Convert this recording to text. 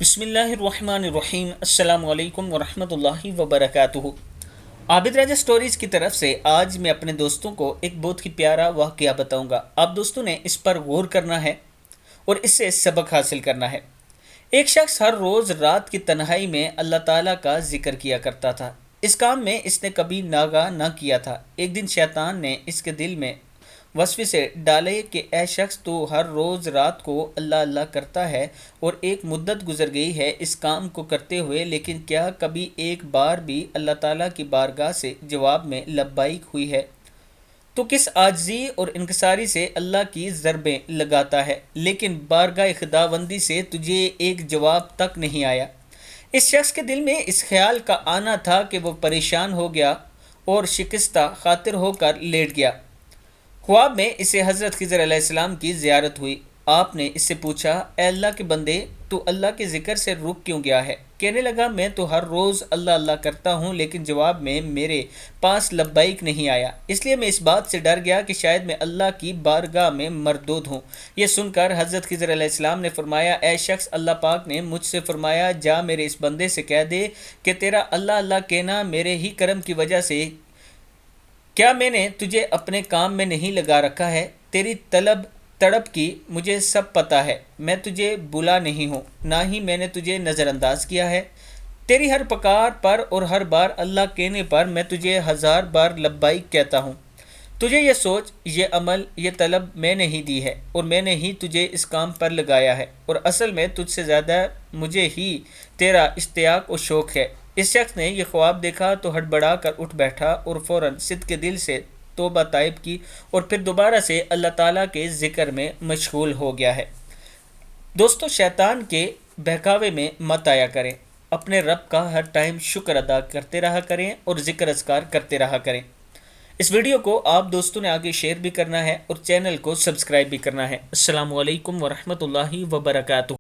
بسم اللہ الرحمن الرحیم۔ السلام علیکم ورحمۃ اللہ وبرکاتہ۔ عابد راجہ سٹوریز کی طرف سے آج میں اپنے دوستوں کو ایک بہت ہی پیارا واقعہ بتاؤں گا۔ آپ دوستوں نے اس پر غور کرنا ہے اور اس سے سبق حاصل کرنا ہے۔ ایک شخص ہر روز رات کی تنہائی میں اللہ تعالیٰ کا ذکر کیا کرتا تھا۔ اس کام میں اس نے کبھی ناغہ نہ کیا تھا۔ ایک دن شیطان نے اس کے دل میں وسوسے ڈالے کہ اے شخص، تو ہر روز رات کو اللہ اللہ کرتا ہے اور ایک مدت گزر گئی ہے اس کام کو کرتے ہوئے، لیکن کیا کبھی ایک بار بھی اللہ تعالیٰ کی بارگاہ سے جواب میں لبیک ہوئی ہے؟ تو کس عاجزی اور انکساری سے اللہ کی ضربیں لگاتا ہے، لیکن بارگاہ خداوندی سے تجھے ایک جواب تک نہیں آیا۔ اس شخص کے دل میں اس خیال کا آنا تھا کہ وہ پریشان ہو گیا اور شکستہ خاطر ہو کر لیٹ گیا۔ خواب میں اسے حضرت خضر علیہ السلام کی زیارت ہوئی۔ آپ نے اس سے پوچھا، اے اللہ کے بندے، تو اللہ کے ذکر سے رک کیوں گیا ہے؟ کہنے لگا، میں تو ہر روز اللہ اللہ کرتا ہوں، لیکن جواب میں میرے پاس لبیک نہیں آیا، اس لیے میں اس بات سے ڈر گیا کہ شاید میں اللہ کی بارگاہ میں مردود ہوں۔ یہ سن کر حضرت خضر علیہ السلام نے فرمایا، اے شخص، اللہ پاک نے مجھ سے فرمایا، جا میرے اس بندے سے کہہ دے کہ تیرا اللہ اللہ کہنا میرے ہی کرم کی وجہ سے، کیا میں نے تجھے اپنے کام میں نہیں لگا رکھا ہے؟ تیری طلب تڑپ کی مجھے سب پتہ ہے، میں تجھے بھولا نہیں ہوں، نہ ہی میں نے تجھے نظر انداز کیا ہے۔ تیری ہر پکار پر اور ہر بار اللہ کہنے پر میں تجھے 1000 بار لبیک کہتا ہوں۔ تجھے یہ سوچ، یہ عمل، یہ طلب میں نے ہی دی ہے اور میں نے ہی تجھے اس کام پر لگایا ہے، اور اصل میں تجھ سے زیادہ مجھے ہی تیرا اشتیاق و شوق ہے۔ اس شخص نے یہ خواب دیکھا تو ہڑبڑا کر اٹھ بیٹھا اور فوراً صدق دل سے توبہ طائب کی اور پھر دوبارہ سے اللہ تعالیٰ کے ذکر میں مشغول ہو گیا ہے۔ دوستو، شیطان کے بہکاوے میں مت آیا کریں، اپنے رب کا ہر ٹائم شکر ادا کرتے رہا کریں اور ذکر اذکار کرتے رہا کریں۔ اس ویڈیو کو آپ دوستوں نے آگے شیئر بھی کرنا ہے اور چینل کو سبسکرائب بھی کرنا ہے۔ السلام علیکم ورحمۃ اللہ وبرکاتہ۔